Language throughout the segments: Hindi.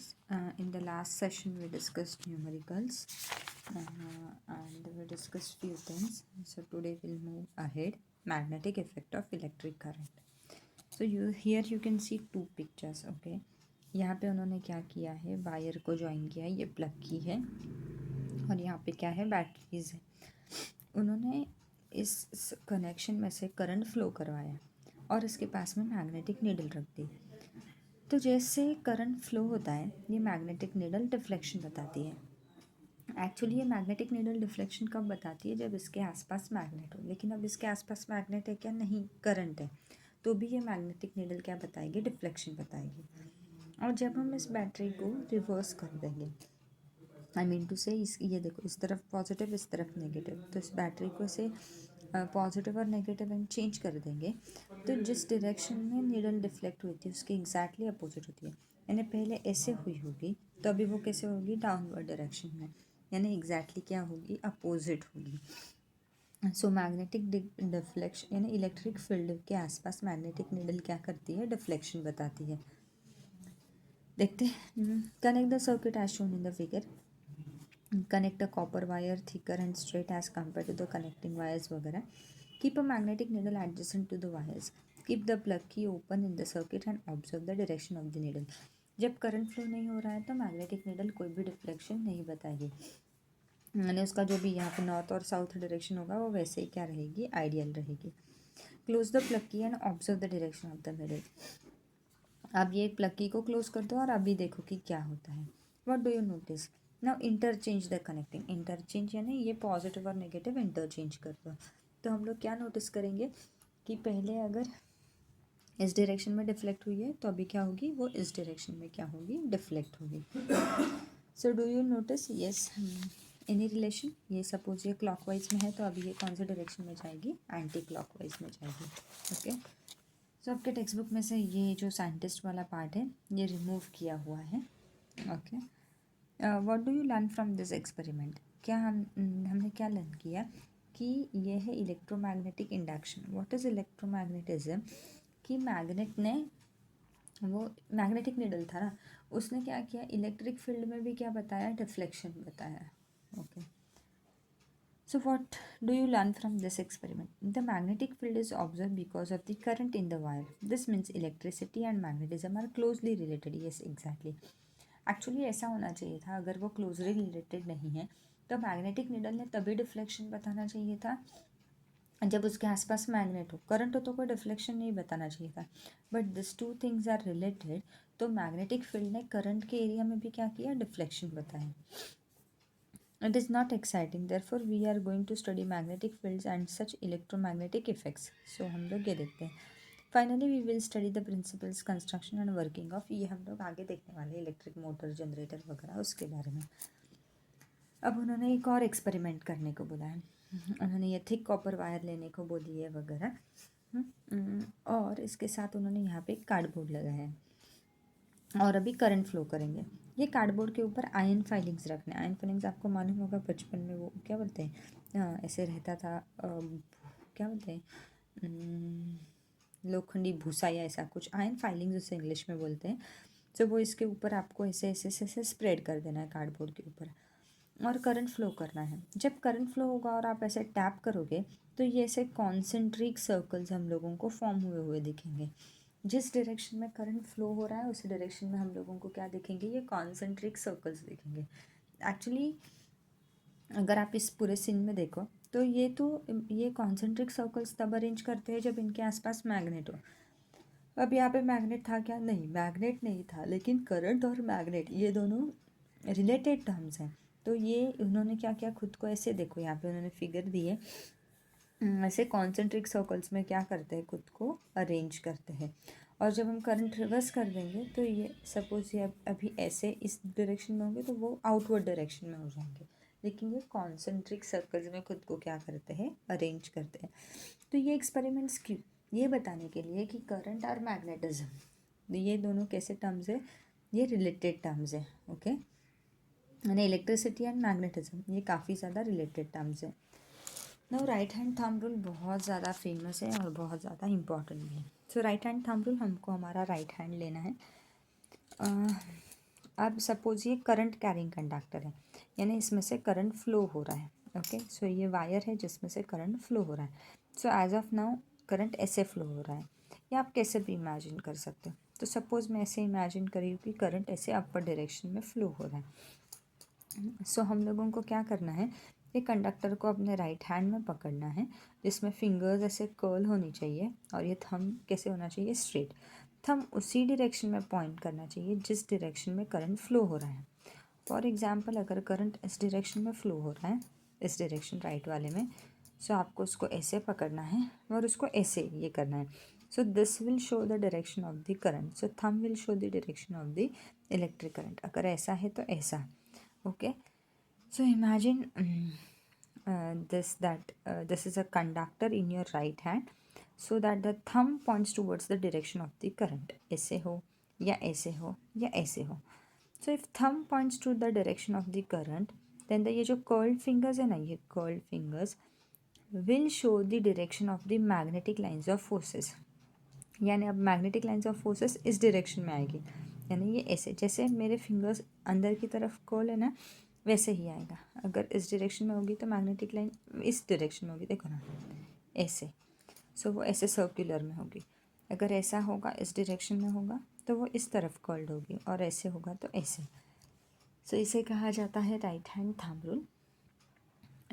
students. In the last session we discussed numericals and we discussed few things. So today we'll move ahead. Magnetic effect of electric current. So you can see two pictures. Okay, यहाँ पे उन्होंने क्या किया है, वायर को ज्वाइन किया है, ये प्लग की है और यहाँ पे क्या है, बैटरीज है। उन्होंने इस कनेक्शन में से करंट फ्लो करवाया और इसके पास में मैग्नेटिक नीडल रख दी। तो जैसे करंट फ्लो होता है, ये मैग्नेटिक नीडल डिफ्लेक्शन बताती है। एक्चुअली ये मैग्नेटिक नीडल डिफ्लेक्शन कब बताती है, जब इसके आसपास मैग्नेट हो। लेकिन अब इसके आसपास मैग्नेट है क्या? नहीं, करंट है। तो भी ये मैग्नेटिक नीडल क्या बताएगी? डिफ्लेक्शन बताएगी। और जब हम इस बैटरी को रिवर्स कर देंगे, आई मीन टू से ये देखो, इस तरफ पॉजिटिव, इस तरफ नेगेटिव, तो इस बैटरी को ऐसे पॉजिटिव और नेगेटिव में चेंज कर देंगे तो जिस डायरेक्शन में नीडल डिफ्लेक्ट हुई थी उसकी एग्जैक्टली अपोजिट होती है। यानी पहले ऐसे हुई होगी तो अभी वो कैसे होगी? डाउनवर्ड डायरेक्शन में, यानी एग्जैक्टली क्या होगी? अपोजिट होगी। सो मैग्नेटिक डिफ्लेक्शन यानी इलेक्ट्रिक फील्ड के आसपास मैग्नेटिक नीडल क्या करती है? डिफ्लेक्शन बताती है। देखते हैं। Connect the circuit as shown in the figure. Connect a copper wire thicker and straight as compared to the connecting wires वगैरह. Keep a magnetic needle adjacent to the wires. Keep the plug key open in the circuit and observe the direction of the needle. जब करंट फ्लो नहीं हो रहा है तो मैग्नेटिक नीडल कोई भी डिफ्लेक्शन नहीं बताएगी, यानी उसका जो भी यहाँ पे नॉर्थ और साउथ डायरेक्शन होगा वो वैसे ही क्या रहेगी? आइडियल रहेगी। क्लोज द प्लग की and observe the direction of the needle. अब ये प्लग की को क्लोज कर दो और अभी देखो कि क्या होता है। What do you notice? Now interchange the connecting. Interchange यानी ये पॉजिटिव और नेगेटिव इंटरचेंज कर दो। तो हम लोग क्या नोटिस करेंगे कि पहले अगर इस डायरेक्शन में डिफ्लेक्ट हुई है तो अभी क्या होगी? वो इस डायरेक्शन में क्या होगी? डिफ्लेक्ट होगी। So do you notice? Yes, any relation? ये सपोज ये क्लॉकवाइज में है तो अभी ये कौन से डायरेक्शन में जाएगी? एंटी क्लॉकवाइज में जाएगी। ओके, तो आपके टेक्स्ट बुक में से ये जो साइंटिस्ट वाला पार्ट है ये रिमूव किया हुआ है। Okay, what do you learn from this experiment? क्या हमने क्या लर्न किया कि ये है electromagnetic induction. What is electromagnetism? कि मैग्नेट ने, वो मैग्नेटिक नीडल था ना, उसने क्या किया? इलेक्ट्रिक फील्ड में भी क्या बताया? डिफ्लेक्शन बताया। Okay, so what do you learn from this experiment? The magnetic field is observed because of the current in the wire. This means electricity and magnetism are closely related. Yes, exactly. Actually ऐसा होना चाहिए था। अगर वो क्लोजली रिलेटेड नहीं है तो मैग्नेटिक नीडल ने तभी डिफ्लेक्शन बताना चाहिए था जब उसके आसपास मैग्नेट हो। करंट हो तो कोई डिफ्लेक्शन नहीं बताना चाहिए था, but this two things are related. तो मैग्नेटिक फील्ड ने करंट के एरिया में भी क्या किया? डिफ्लेक्शन बताया। It is not exciting. Therefore, we are going to study magnetic fields and such electromagnetic effects. So हम लोग ये देखते हैं. Finally, we will study the principles, construction and working of. ये हम लोग आगे देखने वाले इलेक्ट्रिक मोटर, जनरेटर वगैरह उसके बारे में। अब उन्होंने एक और एक्सपेरिमेंट करने को बोला है। उन्होंने ये थिक कॉपर वायर लेने को बोली है वगैरह, और इसके साथ उन्होंने यहाँ पे कार्डबोर्ड लगाया है और अभी करंट फ्लो करेंगे। ये कार्डबोर्ड के ऊपर आयन फाइलिंग्स रखने। आयन फाइलिंग्स आपको मालूम होगा, बचपन में वो क्या बोलते हैं, ऐसे रहता था, क्या बोलते हैं, लोखंडी भूसा या ऐसा कुछ। आयन फाइलिंग्स उसे इंग्लिश में बोलते हैं। तो वो इसके ऊपर आपको ऐसे ऐसे ऐसे स्प्रेड कर देना है कार्डबोर्ड के ऊपर और करंट फ्लो करना है। जब करंट फ्लो होगा और आप ऐसे टैप करोगे तो ये ऐसे कॉन्सेंट्रिक सर्कल्स हम लोगों को फॉर्म हुए हुए दिखेंगे। जिस डायरेक्शन में करंट फ्लो हो रहा है उसी डायरेक्शन में हम लोगों को क्या दिखेंगे? ये कॉन्सेंट्रिक सर्कल्स दिखेंगे। एक्चुअली अगर आप इस पूरे सीन में देखो तो ये कॉन्सेंट्रिक सर्कल्स तब अरेंज करते हैं जब इनके आसपास मैग्नेट हो। अब यहाँ पे मैग्नेट था क्या? नहीं, मैग्नेट नहीं था, लेकिन करंट और मैग्नेट ये दोनों रिलेटेड टर्म्स हैं। तो ये उन्होंने क्या किया? खुद को ऐसे देखो, यहाँ पे उन्होंने फिगर दी है, ऐसे कॉन्सेंट्रिक सर्कल्स में क्या करते हैं? खुद को अरेंज करते हैं। और जब हम करंट रिवर्स कर देंगे तो ये सपोज ये अभी ऐसे इस डायरेक्शन में होंगे तो वो आउटवर्ड डायरेक्शन में हो जाएंगे, लेकिन ये कॉन्सेंट्रिक सर्कल्स में खुद को क्या करते हैं? अरेंज करते हैं। तो ये एक्सपेरिमेंट्स क्यों? ये बताने के लिए कि करंट और मैग्नेटिज्म ये दोनों कैसे टर्म्स है? ये रिलेटेड टर्म्स है। ओके, यानी इलेक्ट्रिसिटी एंड मैग्नेटिज्म ये काफ़ी ज़्यादा रिलेटेड टर्म्स है। Now right hand thumb rule बहुत ज़्यादा फेमस है और बहुत ज़्यादा इम्पॉर्टेंट भी है। सो राइट हैंड थंब रूल, हमको हमारा राइट हैंड लेना है अब सपोज ये करंट कैरिंग कंडक्टर है, यानी इसमें से करंट फ्लो हो रहा है। ओके, सो ये वायर है जिसमें से करंट फ्लो हो रहा है। So as of now current ऐसे फ्लो हो रहा है, या आप कैसे भी इमेजिन कर सकते हो। तो सपोज़ मैं ऐसे इमेजिन करी हूँ कि करंट ऐसे अपर डायरेक्शन में फ्लो हो रहा है। सो हम लोगों को क्या करना है, ये कंडक्टर को अपने राइट हैंड में पकड़ना है, जिसमें फिंगर्स ऐसे कर्ल होनी चाहिए, और ये थंब कैसे होना चाहिए, स्ट्रेट। थंब उसी डायरेक्शन में पॉइंट करना चाहिए जिस डायरेक्शन में करंट फ्लो हो रहा है। फॉर एग्जाम्पल, अगर करंट इस डायरेक्शन में फ्लो हो रहा है, इस डायरेक्शन राइट वाले में, सो आपको उसको ऐसे पकड़ना है और उसको ऐसे ये करना है। So this will show the direction of the current, so thumb will show the direction of the electric current. अगर ऐसा है तो ऐसा। Okay, so imagine this is a conductor in your right hand, so that the thumb points towards the direction of the current. ऐसे हो या ऐसे हो या ऐसे हो। So if thumb points to the direction of the current, then ये जो curled fingers है ना, ये curled fingers will show the direction of the magnetic lines of forces. यानी अब मैग्नेटिक लाइन्स ऑफ फोर्सेस इस डायरेक्शन में आएगी, यानी ये ऐसे, जैसे मेरे फिंगर्स अंदर की तरफ कर्ल है ना, वैसे ही आएगा। अगर इस डायरेक्शन में होगी तो मैग्नेटिक लाइन इस डायरेक्शन में होगी, देखो ना ऐसे। सो वो ऐसे सर्कुलर में होगी। अगर ऐसा होगा, इस डायरेक्शन में होगा, तो वो इस तरफ कर्ल्ड होगी, और ऐसे होगा तो ऐसे। सो इसे कहा जाता है राइट हैंड थंब रूल।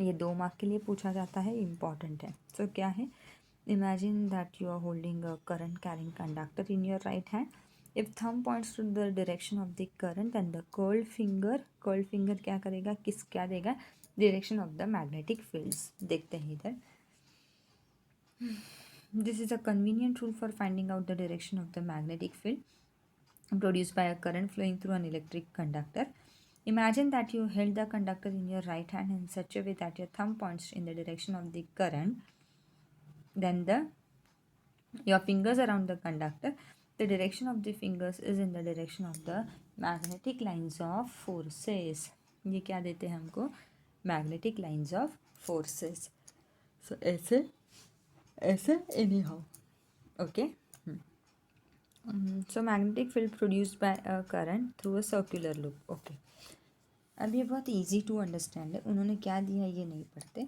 ये 2 मार्क के लिए पूछा जाता है, इम्पॉर्टेंट है। सो क्या है, imagine that you are holding a current carrying conductor in your right hand. If thumb points to the direction of the current and the curled finger क्या करेगा, क्या देगा, direction of the magnetic fields. देखते हैं इधर। This is a convenient rule for finding out the direction of the magnetic field produced by a current flowing through an electric conductor. Imagine that you held the conductor in your right hand in such a way that your thumb points in the direction of the current. Then your fingers around the conductor. The direction of the fingers is in the direction of the magnetic lines of forces. ये क्या देते हैं हमको, magnetic lines of forces. So ऐसे ऐसे anyhow. Okay. So magnetic field produced by a current through a circular loop. Okay. अब ये बहुत इजी टू अंडरस्टैंड है। उन्होंने क्या दिया ये नहीं पढ़ते,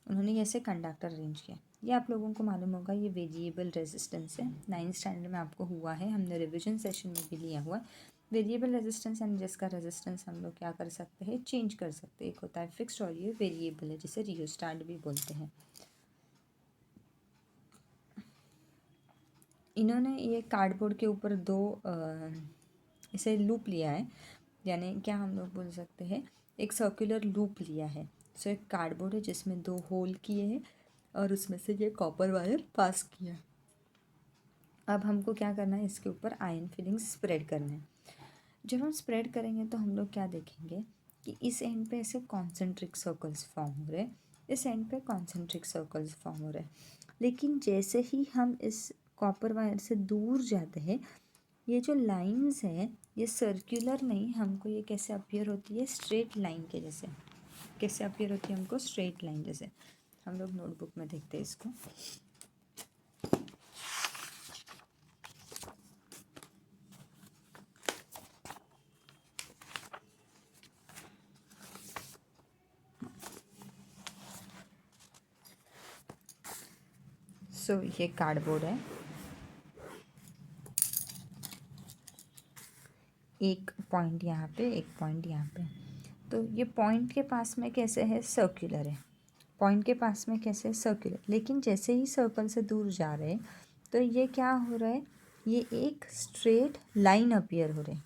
उन्होंने ऐसे कंडक्टर अरेंज किया। ये आप लोगों को मालूम होगा, ये वेरिएबल रेजिस्टेंस है। 9th स्टैंडर्ड में आपको हुआ है, हमने रिवीजन सेशन में भी लिया हुआ। वेरिएबल रेजिस्टेंस यानी जिसका रेजिस्टेंस हम लोग क्या कर सकते हैं, चेंज कर सकते हैं। एक होता है फिक्स्ड और ये वेरिएबल है, जिसे रियोस्टेट भी बोलते हैं। इन्होंने ये कार्डबोर्ड के ऊपर 2 इसे लूप लिया है, यानी क्या हम लोग बोल सकते हैं, एक सर्कुलर लूप लिया है। सो एक कार्डबोर्ड है जिसमें 2 होल किए हैं, और उसमें से ये कॉपर वायर पास किया। अब हमको क्या करना है, इसके ऊपर आयन फिलिंग्स स्प्रेड करने हैं। जब हम स्प्रेड करेंगे तो हम लोग क्या देखेंगे कि इस एंड पे ऐसे कॉन्सेंट्रिक सर्कल्स फॉर्म हो रहे हैं, इस एंड पे कॉन्सेंट्रिक सर्कल्स फॉर्म हो रहे हैं। लेकिन जैसे ही हम इस कॉपर वायर से दूर जाते हैं, ये जो लाइंस है ये सर्कुलर नहीं, हमको ये कैसे अपीयर होती है, स्ट्रेट लाइन के जैसे। कैसे अपीयर होती है हमको, स्ट्रेट लाइन जैसे। हम लोग नोटबुक में देखते हैं इसको। सो ये कार्डबोर्ड है, एक पॉइंट यहाँ पे, एक पॉइंट यहाँ पे। तो ये पॉइंट के पास में कैसे है, सर्कुलर है। पॉइंट के पास में कैसे है, सर्कुलर। लेकिन जैसे ही सर्कल से दूर जा रहे हैं तो ये क्या हो रहा है, ये एक स्ट्रेट लाइन अपीयर हो रहे हैं।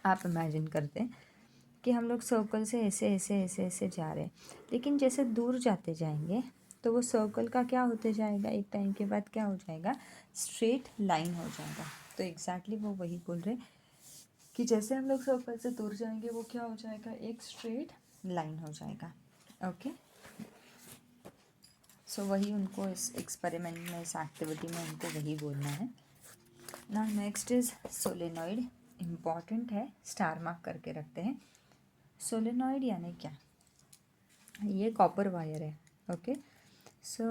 आप इमेजिन करते हैं कि हम लोग सर्कल से ऐसे ऐसे ऐसे ऐसे जा रहे हैं, लेकिन जैसे दूर जाते जाएंगे तो वो सर्कल का क्या होते जाएगा, एक टाइम के बाद क्या हो जाएगा, स्ट्रेट लाइन हो जाएगा। तो एग्जैक्टली वो वही बोल रहे कि जैसे हम लोग सर्कल से दूर जाएंगे वो क्या हो जाएगा, एक स्ट्रेट लाइन हो जाएगा। ओके, सो वही उनको इस एक्सपेरिमेंट में, इस एक्टिविटी में उनको वही बोलना है ना। नेक्स्ट इज सोलेनॉइड, इम्पॉर्टेंट है, स्टार मार्क करके रखते हैं। सोलेनॉइड यानी क्या, ये कॉपर वायर है। ओके, सो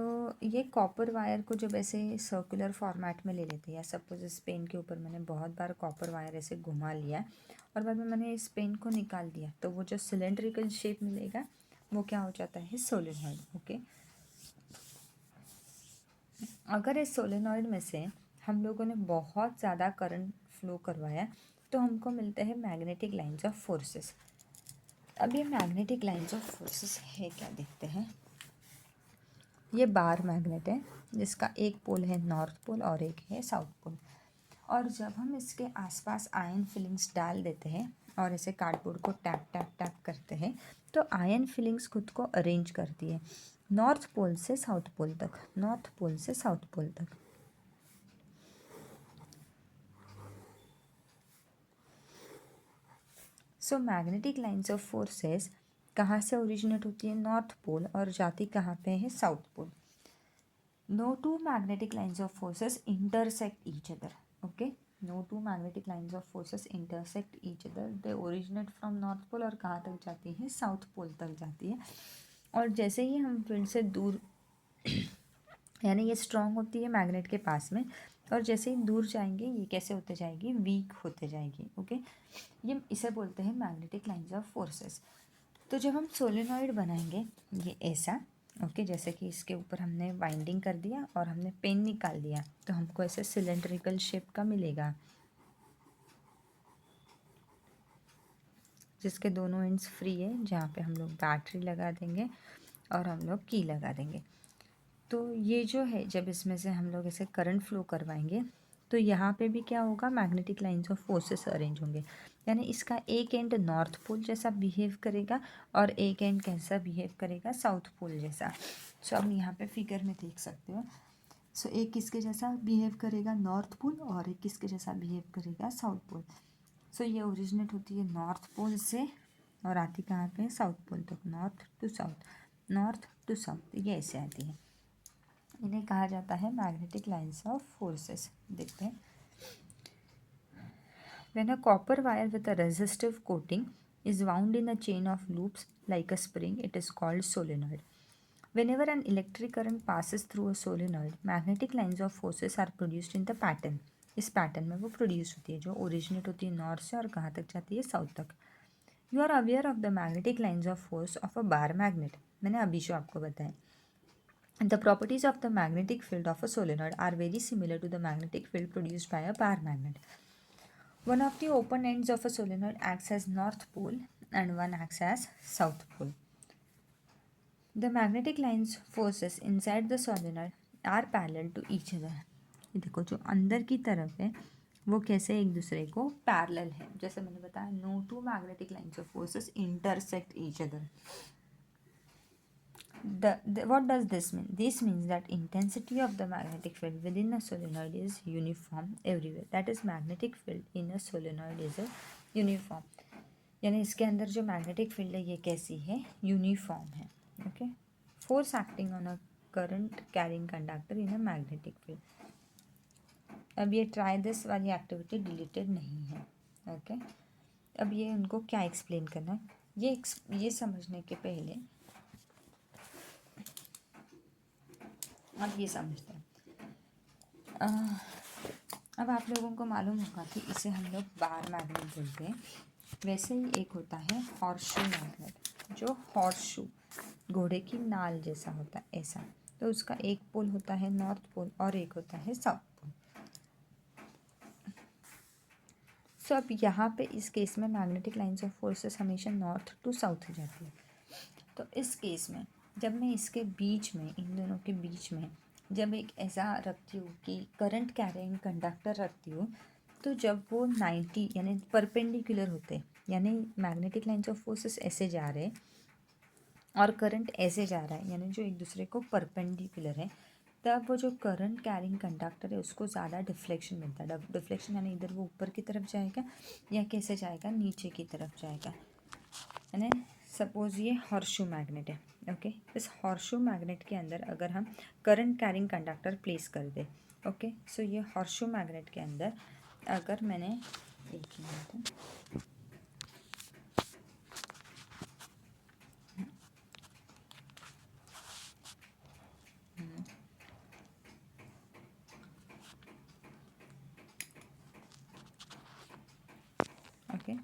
ये कॉपर वायर को जब ऐसे सर्कुलर फॉर्मेट में ले लेते हैं, या सपोज इस पेन के ऊपर मैंने बहुत बार कॉपर वायर ऐसे घुमा लिया और बाद में मैंने इस पेन को निकाल दिया, तो वो जो सिलेंड्रिकल शेप मिलेगा वो क्या हो जाता है, सोलेनॉइड। ओके, अगर इस सोलेनॉइड में से हम लोगों ने बहुत ज़्यादा करंट फ्लो करवाया तो हमको मिलते हैं मैग्नेटिक लाइंस ऑफ फोर्सेस। अब ये मैग्नेटिक लाइंस ऑफ फोर्सेस है क्या, देखते हैं। ये बार मैग्नेट है जिसका एक पोल है नॉर्थ पोल और एक है साउथ पोल, और जब हम इसके आसपास आयन फिलिंग्स डाल देते हैं और इसे कार्डबोर्ड को टैप टैप टैप करते हैं तो आयन फिलिंग्स खुद को अरेंज करती है नॉर्थ पोल से साउथ पोल तक, नॉर्थ पोल से साउथ पोल तक। So magnetic lines of forces कहाँ से ओरिजिनेट होती है, नॉर्थ पोल, और जाती कहाँ पे है, south pole. No two magnetic lines of forces intersect each other. Okay, no two magnetic lines of forces intersect each other, they originate from north pole और कहाँ तक जाती है, साउथ पोल तक जाती है। और जैसे ही हम फील्ड से दूर यानी ये स्ट्रांग होती है मैग्नेट के पास में, और जैसे ही दूर जाएंगे ये कैसे होते जाएगी, वीक होते जाएगी। ओके, ये इसे बोलते हैं मैग्नेटिक लाइंस ऑफ फोर्सेस। तो जब हम सोलेनॉइड बनाएंगे ये ऐसा, ओके, जैसे कि इसके ऊपर हमने वाइंडिंग कर दिया और हमने पेन निकाल दिया तो हमको ऐसे सिलेंड्रिकल शेप का मिलेगा जिसके दोनों एंड्स फ्री है, जहाँ पे हम लोग बैटरी लगा देंगे और हम लोग की लगा देंगे। तो ये जो है जब इसमें से हम लोग ऐसे करंट फ्लो करवाएंगे तो यहाँ पे भी क्या होगा, magnetic lines of forces arrange होंगे, यानी इसका एक एंड नॉर्थ पोल जैसा बिहेव करेगा और एक एंड कैसा बिहेव करेगा, साउथ पोल जैसा। सो अब यहाँ पे फिगर में देख सकते हो। सो एक किसके जैसा बिहेव करेगा, नॉर्थ पोल, और एक किसके जैसा बिहेव करेगा, साउथ पोल। सो ये ओरिजिनेट होती है नॉर्थ पोल से और आती कहाँ पे, साउथ पोल तक, north to south, north to south, ये ऐसे आती है। इन्हें कहा जाता है मैग्नेटिक लाइंस ऑफ फोर्सेस। देखते हैं। When a copper wire with a resistive coating is wound in a chain of loops like a spring, it is called solenoid. Whenever an electric current passes through a solenoid, magnetic lines of forces are produced in the pattern. इस पैटर्न में वो प्रोड्यूस होती है जो ओरिजिनेट होती है नॉर्थ से और कहाँ तक जाती है, साउथ तक। You are aware of the magnetic lines of force of a bar magnet, मैंने अभी जो आपको बताया। The properties of the magnetic field of a solenoid are very similar to the magnetic field produced by a bar magnet. One of the open ends of a solenoid acts as north pole and one acts as south pole. The magnetic lines forces inside the solenoid are parallel to each other. ये देखो जो अंदर की तरफ है वो कैसे एक दूसरे को पैरेलल है, जैसे मैंने बताया no two magnetic lines of forces intersect each other. What does this mean? This means that intensity of the magnetic field within a solenoid is uniform everywhere. That is, magnetic field in a solenoid is a uniform. यानी इसके अंदर जो मैग्नेटिक फील्ड है ये कैसी है, यूनिफॉर्म है। Okay, force acting on a current carrying conductor in a magnetic field. अब ये ट्राई दिस वाली एक्टिविटी डिलीटेड नहीं है। ओके, अब ये उनको क्या एक्सप्लेन करना है ये समझने के पहले अब ये समझते हैं। अब आप लोगों को मालूम होगा कि इसे हम लोग बार मैग्नेट बोलते हैं। वैसे ही एक होता है हॉर्सशू मैग्नेट, जो हॉर्सशू घोड़े की नाल जैसा होता है ऐसा। तो उसका एक पोल होता है नॉर्थ पोल और एक होता है साउथ पोल। सो अब यहाँ पे इस केस में मैग्नेटिक लाइंस ऑफ फोर्सेस हमेशा नॉर्थ टू साउथ हो जाती है। तो इस केस में जब मैं इसके बीच में, इन दोनों के बीच में जब एक ऐसा रखती हूँ कि करंट कैरिंग कंडक्टर रखती हूँ, तो जब वो 90 यानी परपेंडिकुलर होते, यानी मैग्नेटिक लाइंस ऑफ फोर्सेस ऐसे जा रहे हैं और करंट ऐसे जा रहा है, यानी जो एक दूसरे को परपेंडिकुलर है, तब वो जो करंट कैरिंग कंडक्टर है उसको ज़्यादा डिफ्लेक्शन मिलता है। डिफ्लेक्शन यानी इधर वो ऊपर की तरफ जाएगा या कैसे जाएगा, नीचे की तरफ जाएगा। यानी सपोज ये हॉर्सशू मैग्नेट है। ओके, इस हॉर्सशू मैग्नेट के अंदर अगर हम करंट कैरिंग कंडक्टर प्लेस कर दे, ओके, सो ये हॉर्सशू मैग्नेट के अंदर अगर मैंने एक मिनट ओके,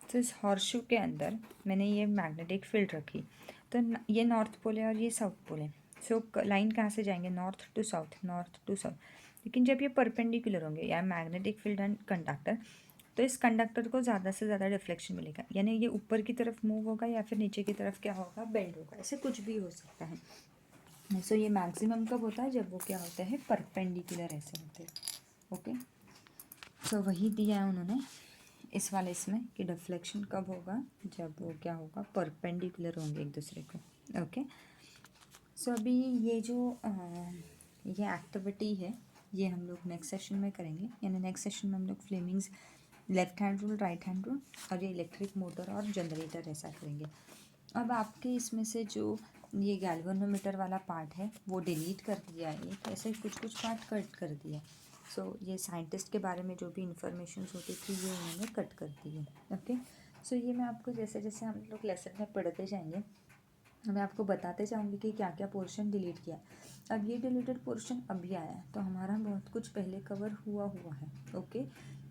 तो इस हॉर्सशू के अंदर मैंने ये मैग्नेटिक फील्ड रखी, तो ये नॉर्थ पोल है और ये साउथ पोल है। सो लाइन कहाँ से जाएंगे, नॉर्थ टू साउथ। लेकिन जब ये परपेंडिकुलर होंगे या मैग्नेटिक फील्ड एंड कंडक्टर, तो इस कंडक्टर को ज़्यादा से ज़्यादा डिफ्लेक्शन मिलेगा, यानी ये ऊपर की तरफ मूव होगा या फिर नीचे की तरफ क्या होगा, बेंड होगा, ऐसे कुछ भी हो सकता है। सो ये मैक्सिमम कब होता है, जब वो क्या होता है, परपेंडिकुलर ऐसे होते हैं। ओके, सो वही दिया है उन्होंने इस वाले इसमें कि डिफ्लेक्शन कब होगा, जब वो क्या होगा, परपेंडिकुलर होंगे एक दूसरे को। ओके, सो अभी ये जो ये एक्टिविटी है, ये हम लोग नेक्स्ट सेशन में करेंगे, यानी नेक्स्ट सेशन में हम लोग Fleming's left hand rule, right hand rule और ये इलेक्ट्रिक मोटर और जनरेटर ऐसा करेंगे। अब आपके इसमें से जो ये गैल्वेनोमीटर वाला पार्ट है वो डिलीट कर दिया है, ऐसे कुछ पार्ट कट कर दिया। सो ये साइंटिस्ट के बारे में जो भी इंफॉर्मेशन होती थी ये उन्होंने कट कर दी है। ओके, सो ये मैं आपको जैसे जैसे हम लोग लेसन में पढ़ते जाएंगे मैं आपको बताते जाऊंगी कि क्या क्या पोर्शन डिलीट किया। अब ये डिलीटेड पोर्शन अभी आया है, तो हमारा बहुत कुछ पहले कवर हुआ है। ओके,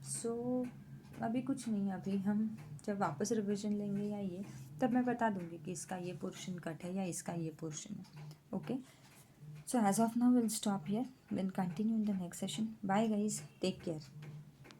सो अभी कुछ नहीं, अभी हम जब वापस रिवीजन लेंगे या ये, तब मैं बता दूंगी कि इसका ये पोर्शन कट है या इसका ये पोर्शन है। Okay, so as of now will stop here, then continue in the next session. Bye guys, take care.